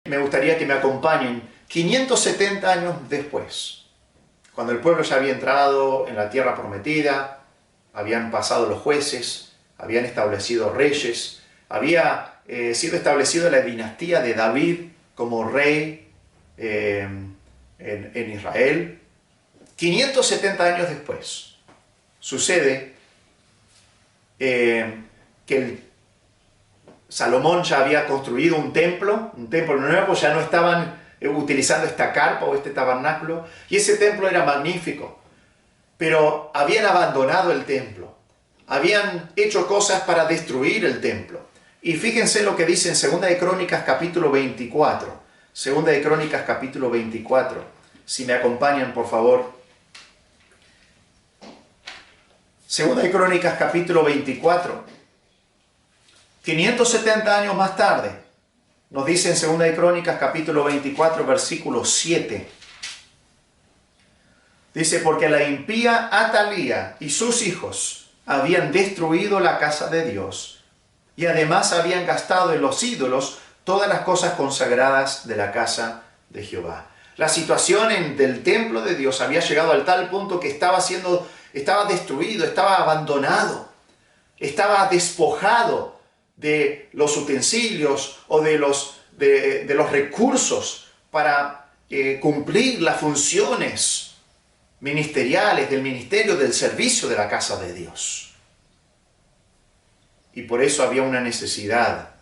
Me gustaría que me acompañen 570 años después, cuando el pueblo ya había entrado en la tierra prometida, habían pasado los jueces, habían establecido reyes, había sido establecida la dinastía de David como rey en Israel. 570 años después sucede que Salomón ya había construido un templo nuevo, ya no estaban utilizando esta carpa o este tabernáculo, y ese templo era magnífico, pero habían abandonado el templo, habían hecho cosas para destruir el templo. Y fíjense lo que dice en 2 de Crónicas capítulo 24, 2 de Crónicas capítulo 24, si me acompañan por favor. 2 de Crónicas capítulo 24, 570 años más tarde, nos dice en 2 de Crónicas capítulo 24, versículo 7. Dice, porque la impía Atalía y sus hijos habían destruido la casa de Dios y además habían gastado en los ídolos todas las cosas consagradas de la casa de Jehová. La situación del templo de Dios había llegado al tal punto que estaba destruido, estaba abandonado, estaba despojado de los utensilios o de los recursos para cumplir las funciones ministeriales del ministerio, del servicio de la casa de Dios. Y por eso había una necesidad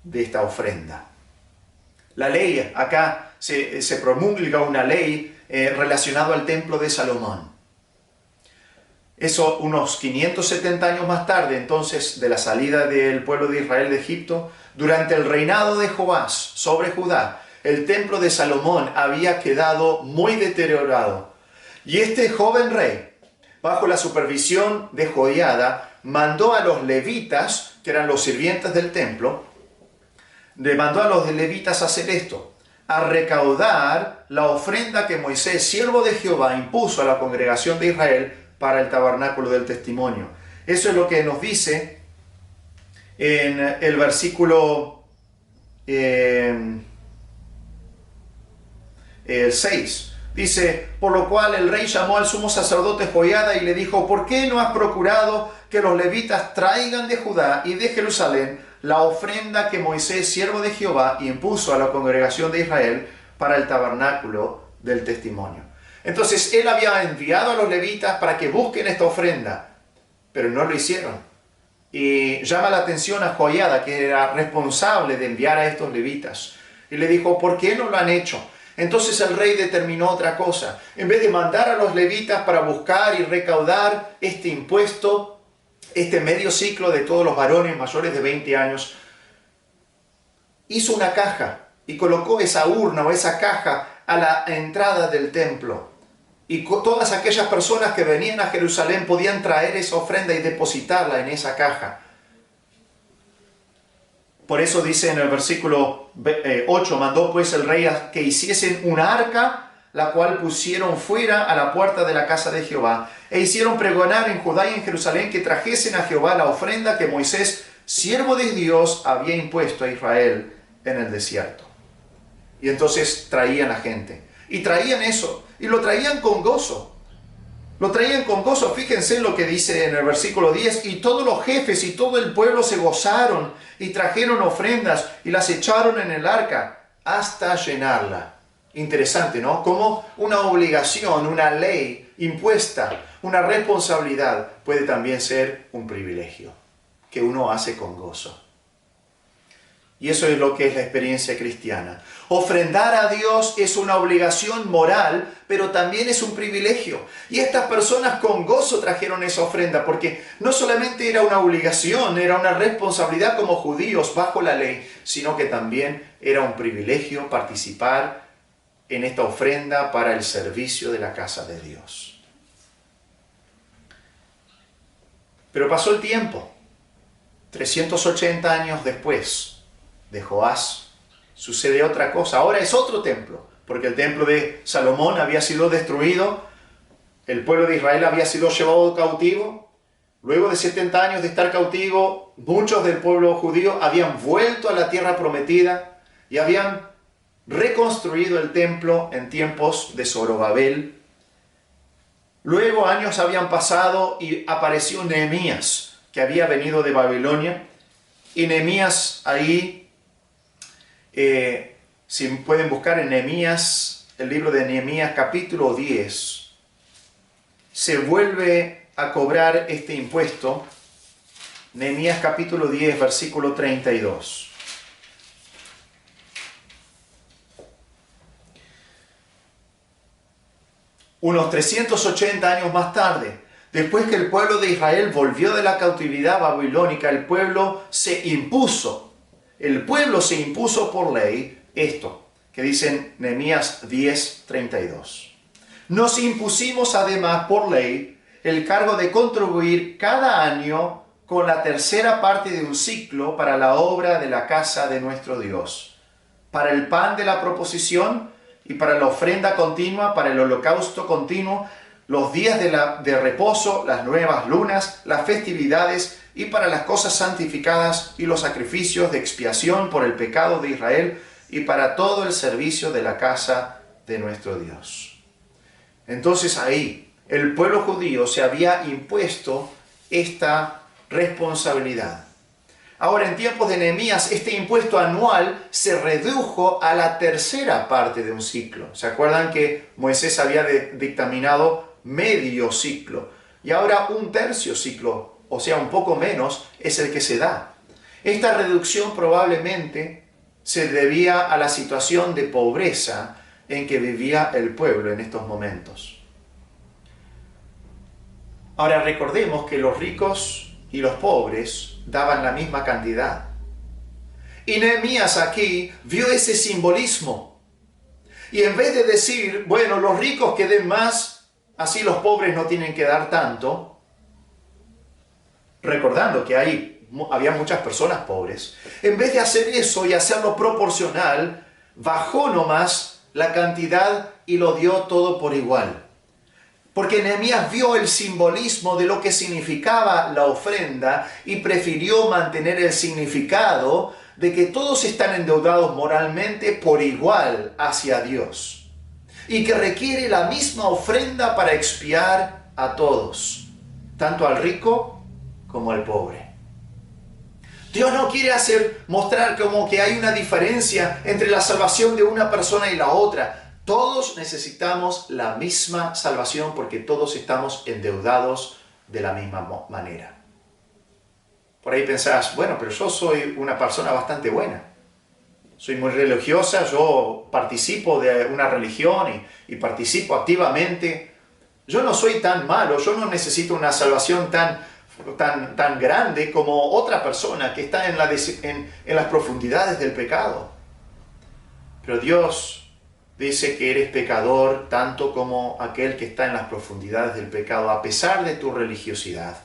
de esta ofrenda. La ley, acá se promulga una ley relacionada al templo de Salomón. Eso unos 570 años más tarde, entonces, de la salida del pueblo de Israel de Egipto, durante el reinado de Joás sobre Judá, el templo de Salomón había quedado muy deteriorado. Y este joven rey, bajo la supervisión de Joiada, mandó a los levitas, que eran los sirvientes del templo, mandó a los levitas a hacer esto, a recaudar la ofrenda que Moisés, siervo de Jehová, impuso a la congregación de Israel para el tabernáculo del testimonio. Eso es lo que nos dice en el versículo 6. Dice, por lo cual el rey llamó al sumo sacerdote Joiada y le dijo, ¿por qué no has procurado que los levitas traigan de Judá y de Jerusalén la ofrenda que Moisés, siervo de Jehová, impuso a la congregación de Israel para el tabernáculo del testimonio? Entonces él había enviado a los levitas para que busquen esta ofrenda, pero no lo hicieron. Y llama la atención a Joiada, que era responsable de enviar a estos levitas, y le dijo, ¿por qué no lo han hecho? Entonces el rey determinó otra cosa. En vez de mandar a los levitas para buscar y recaudar este impuesto, este medio ciclo de todos los varones mayores de 20 años, hizo una caja y colocó esa urna o esa caja a la entrada del templo. Y todas aquellas personas que venían a Jerusalén podían traer esa ofrenda y depositarla en esa caja. Por eso dice en el versículo 8, mandó pues el rey a que hiciesen una arca, la cual pusieron fuera a la puerta de la casa de Jehová, e hicieron pregonar en Judá y en Jerusalén que trajesen a Jehová la ofrenda que Moisés, siervo de Dios, había impuesto a Israel en el desierto. Y entonces traían a la gente, y traían eso, y lo traían con gozo. Lo traían con gozo. Fíjense lo que dice en el versículo 10. Y todos los jefes y todo el pueblo se gozaron y trajeron ofrendas y las echaron en el arca hasta llenarla. Interesante, ¿no? Como una obligación, una ley impuesta, una responsabilidad puede también ser un privilegio que uno hace con gozo. Y eso es lo que es la experiencia cristiana. Ofrendar a Dios es una obligación moral, pero también es un privilegio. Y estas personas con gozo trajeron esa ofrenda, porque no solamente era una obligación, era una responsabilidad como judíos bajo la ley, sino que también era un privilegio participar en esta ofrenda para el servicio de la casa de Dios. Pero pasó el tiempo, 380 años después de Joás, sucede otra cosa. Ahora es otro templo, porque el templo de Salomón había sido destruido, el pueblo de Israel había sido llevado cautivo. Luego de 70 años de estar cautivo, muchos del pueblo judío habían vuelto a la tierra prometida, y habían reconstruido el templo en tiempos de Zorobabel. Luego años habían pasado y apareció Nehemías, que había venido de Babilonia. Y Nehemías ahí, si pueden buscar en Nehemías, el libro de Nehemías capítulo 10, se vuelve a cobrar este impuesto. Nehemías capítulo 10, versículo 32. Unos 380 años más tarde, después que el pueblo de Israel volvió de la cautividad babilónica, el pueblo se impuso. El pueblo se impuso por ley esto, que dice Nehemías 10, 32. Nos impusimos además por ley el cargo de contribuir cada año con la tercera parte de un ciclo para la obra de la casa de nuestro Dios, para el pan de la proposición y para la ofrenda continua, para el holocausto continuo, los días de reposo, las nuevas lunas, las festividades y para las cosas santificadas y los sacrificios de expiación por el pecado de Israel y para todo el servicio de la casa de nuestro Dios. Entonces ahí el pueblo judío se había impuesto esta responsabilidad. Ahora, en tiempos de Nehemías, este impuesto anual se redujo a la tercera parte de un ciclo. ¿Se acuerdan que Moisés había dictaminado medio ciclo? Y ahora un tercio ciclo, o sea, un poco menos, es el que se da. Esta reducción probablemente se debía a la situación de pobreza en que vivía el pueblo en estos momentos. Ahora, recordemos que los ricos y los pobres daban la misma cantidad. Y Nehemías aquí vio ese simbolismo. Y en vez de decir, bueno, los ricos que den más, así los pobres no tienen que dar tanto, recordando que había muchas personas pobres, en vez de hacer eso y hacerlo proporcional, bajó nomás la cantidad y lo dio todo por igual. Porque Nehemías vio el simbolismo de lo que significaba la ofrenda y prefirió mantener el significado de que todos están endeudados moralmente por igual hacia Dios y que requiere la misma ofrenda para expiar a todos, tanto al rico como al pobre. Dios no quiere mostrar como que hay una diferencia entre la salvación de una persona y la otra. Todos necesitamos la misma salvación porque todos estamos endeudados de la misma manera. Por ahí pensás, bueno, pero yo soy una persona bastante buena. Soy muy religiosa, yo participo de una religión y participo activamente. Yo no soy tan malo, yo no necesito una salvación tan grande como otra persona que está en las profundidades del pecado. Pero Dios dice que eres pecador tanto como aquel que está en las profundidades del pecado, a pesar de tu religiosidad,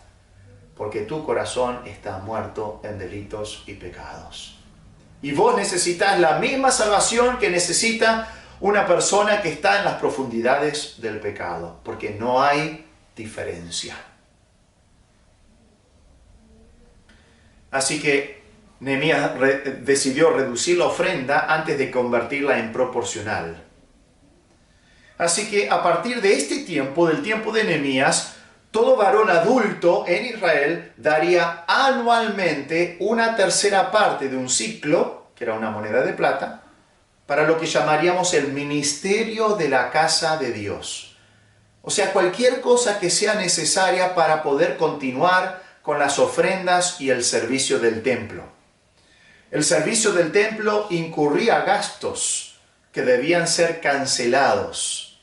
porque tu corazón está muerto en delitos y pecados. Y vos necesitas la misma salvación que necesita una persona que está en las profundidades del pecado, porque no hay diferencia. Así que Nehemías decidió reducir la ofrenda antes de convertirla en proporcional. Así que a partir de este tiempo, del tiempo de Nehemías, todo varón adulto en Israel daría anualmente una tercera parte de un ciclo, que era una moneda de plata, para lo que llamaríamos el ministerio de la casa de Dios. O sea, cualquier cosa que sea necesaria para poder continuar con las ofrendas y el servicio del templo. El servicio del templo incurría gastos que debían ser cancelados.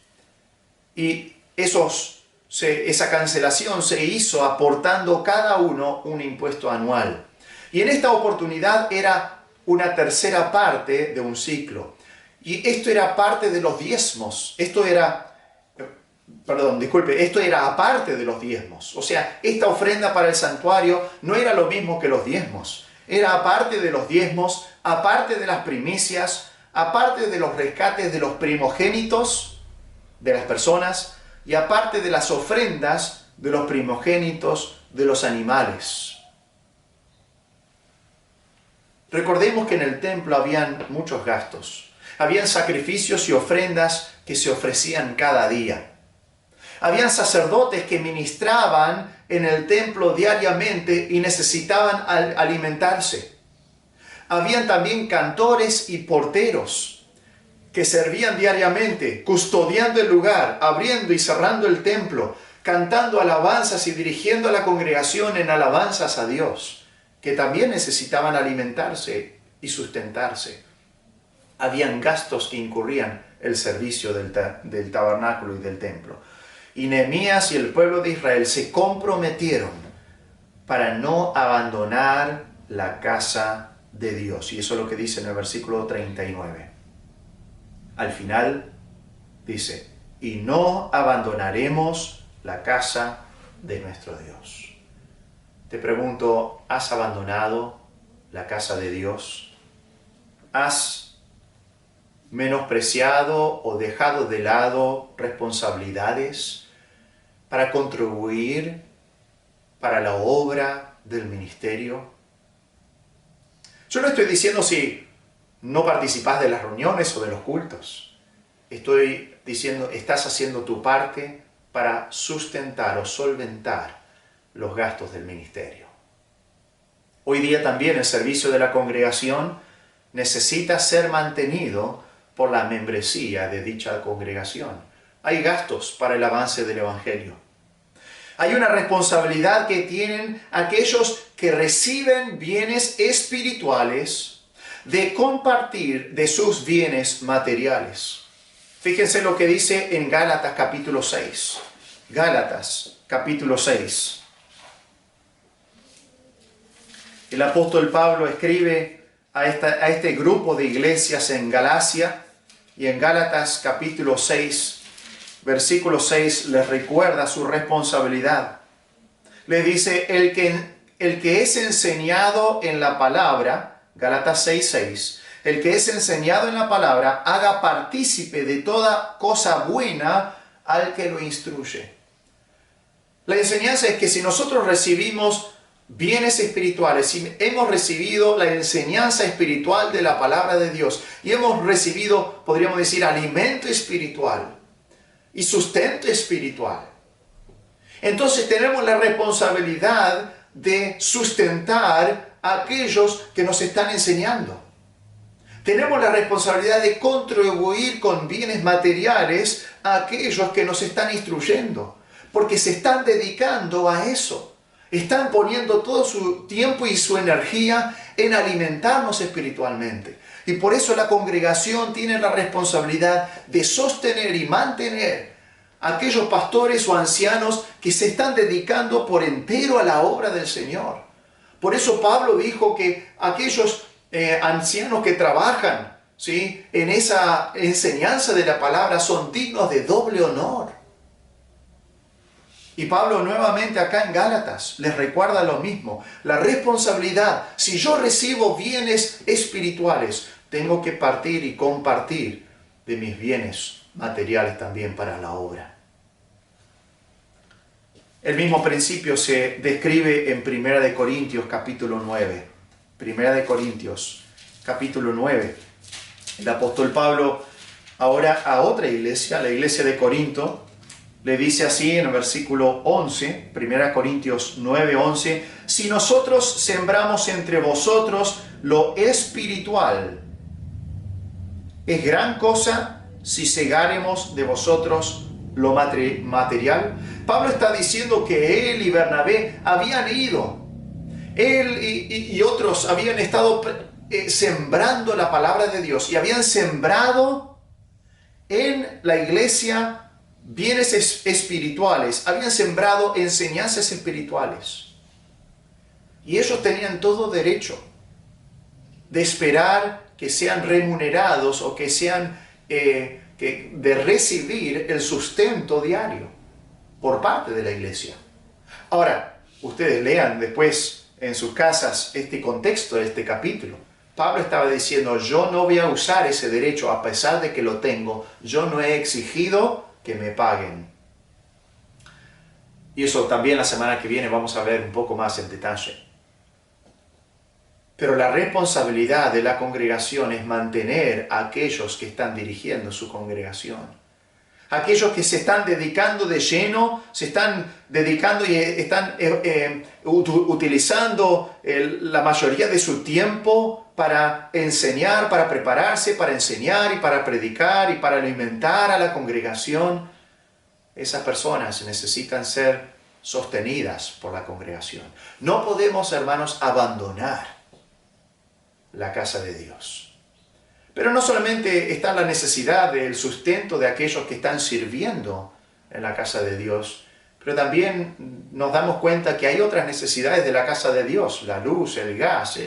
Y esa cancelación se hizo aportando cada uno un impuesto anual. Y en esta oportunidad era una tercera parte de un ciclo. Y esto era parte de los diezmos. Esto era aparte de los diezmos. O sea, esta ofrenda para el santuario no era lo mismo que los diezmos. Era aparte de los diezmos, aparte de las primicias, aparte de los rescates de los primogénitos de las personas y aparte de las ofrendas de los primogénitos de los animales. Recordemos que en el templo habían muchos gastos. Habían sacrificios y ofrendas que se ofrecían cada día. Habían sacerdotes que ministraban en el templo diariamente y necesitaban alimentarse. Habían también cantores y porteros que servían diariamente, custodiando el lugar, abriendo y cerrando el templo, cantando alabanzas y dirigiendo a la congregación en alabanzas a Dios, que también necesitaban alimentarse y sustentarse. Habían gastos que incurrían el servicio del tabernáculo y del templo. Y Nehemías y el pueblo de Israel se comprometieron para no abandonar la casa de Dios. Y eso es lo que dice en el versículo 39. Al final dice, y no abandonaremos la casa de nuestro Dios. Te pregunto, ¿has abandonado la casa de Dios? ¿Has menospreciado o dejado de lado responsabilidades para contribuir para la obra del ministerio? Yo no estoy diciendo si no participas de las reuniones o de los cultos. Estoy diciendo, estás haciendo tu parte para sustentar o solventar los gastos del ministerio. Hoy día también el servicio de la congregación necesita ser mantenido por la membresía de dicha congregación. Hay gastos para el avance del Evangelio. Hay una responsabilidad que tienen aquellos que reciben bienes espirituales de compartir de sus bienes materiales. Fíjense lo que dice en Gálatas capítulo 6. Gálatas capítulo 6. El apóstol Pablo escribe a este grupo de iglesias en Galacia, y en Gálatas capítulo 6, versículo 6, les recuerda su responsabilidad. Le dice, el que es enseñado en la palabra, Gálatas 6:6, el que es enseñado en la palabra, haga partícipe de toda cosa buena al que lo instruye. La enseñanza es que si nosotros recibimos bienes espirituales, si hemos recibido la enseñanza espiritual de la palabra de Dios y hemos recibido, podríamos decir, alimento espiritual y sustento espiritual, entonces tenemos la responsabilidad de sustentar a aquellos que nos están enseñando. Tenemos la responsabilidad de contribuir con bienes materiales a aquellos que nos están instruyendo, porque se están dedicando a eso. Están poniendo todo su tiempo y su energía en alimentarnos espiritualmente. Y por eso la congregación tiene la responsabilidad de sostener y mantener a aquellos pastores o ancianos que se están dedicando por entero a la obra del Señor. Por eso Pablo dijo que aquellos ancianos que trabajan, ¿sí?, en esa enseñanza de la palabra son dignos de doble honor. Y Pablo nuevamente acá en Gálatas les recuerda lo mismo, la responsabilidad. Si yo recibo bienes espirituales, tengo que partir y compartir de mis bienes materiales también para la obra. El mismo principio se describe en 1 Corintios capítulo 9. 1 Corintios capítulo 9. El apóstol Pablo ahora a otra iglesia, la iglesia de Corinto, le dice así en el versículo 11, 1 Corintios 9, 11, si nosotros sembramos entre vosotros lo espiritual, es gran cosa si segáremos de vosotros lo material. Pablo está diciendo que él y Bernabé habían ido, él y otros habían estado sembrando la palabra de Dios y habían sembrado en la iglesia bienes espirituales, habían sembrado enseñanzas espirituales. Y ellos tenían todo derecho de esperar que sean remunerados o que sean de recibir el sustento diario por parte de la iglesia. Ahora, ustedes lean después en sus casas este contexto de este capítulo. Pablo estaba diciendo, yo no voy a usar ese derecho a pesar de que lo tengo. Yo no he exigido que me paguen. Y eso también la semana que viene vamos a ver un poco más en detalle. Pero la responsabilidad de la congregación es mantener a aquellos que están dirigiendo su congregación. Aquellos que se están dedicando de lleno, se están dedicando y están utilizando la mayoría de su tiempo para enseñar, para prepararse, para enseñar y para predicar y para alimentar a la congregación. Esas personas necesitan ser sostenidas por la congregación. No podemos, hermanos, abandonar la casa de Dios. Pero no solamente está la necesidad del sustento de aquellos que están sirviendo en la casa de Dios, pero también nos damos cuenta que hay otras necesidades de la casa de Dios: la luz, el gas,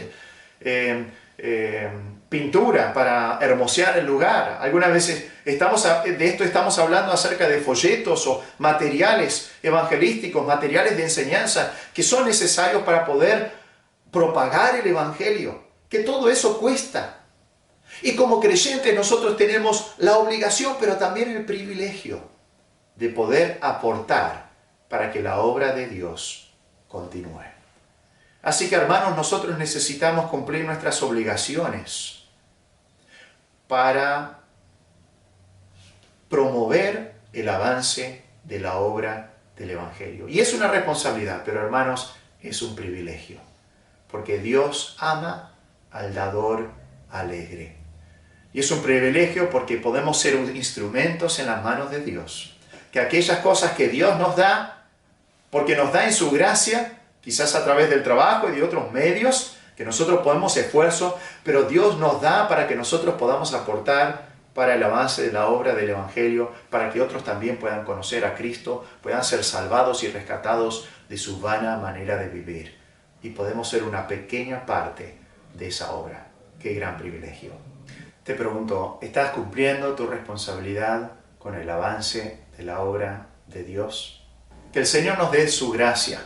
pintura para hermosear el lugar. Algunas veces de esto estamos hablando acerca de folletos o materiales evangelísticos, materiales de enseñanza que son necesarios para poder propagar el evangelio, que todo eso cuesta. Y como creyentes nosotros tenemos la obligación, pero también el privilegio de poder aportar para que la obra de Dios continúe. Así que, hermanos, nosotros necesitamos cumplir nuestras obligaciones para promover el avance de la obra del Evangelio. Y es una responsabilidad, pero, hermanos, es un privilegio, porque Dios ama al dador alegre. Y es un privilegio porque podemos ser instrumentos en las manos de Dios. Que aquellas cosas que Dios nos da, porque nos da en su gracia, quizás a través del trabajo y de otros medios, que nosotros podemos esfuerzo, pero Dios nos da para que nosotros podamos aportar para el avance de la obra del Evangelio, para que otros también puedan conocer a Cristo, puedan ser salvados y rescatados de su vana manera de vivir. Y podemos ser una pequeña parte de esa obra. ¡Qué gran privilegio! Te pregunto, ¿estás cumpliendo tu responsabilidad con el avance de la obra de Dios? Que el Señor nos dé su gracia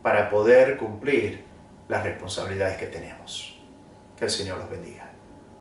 para poder cumplir las responsabilidades que tenemos. Que el Señor los bendiga.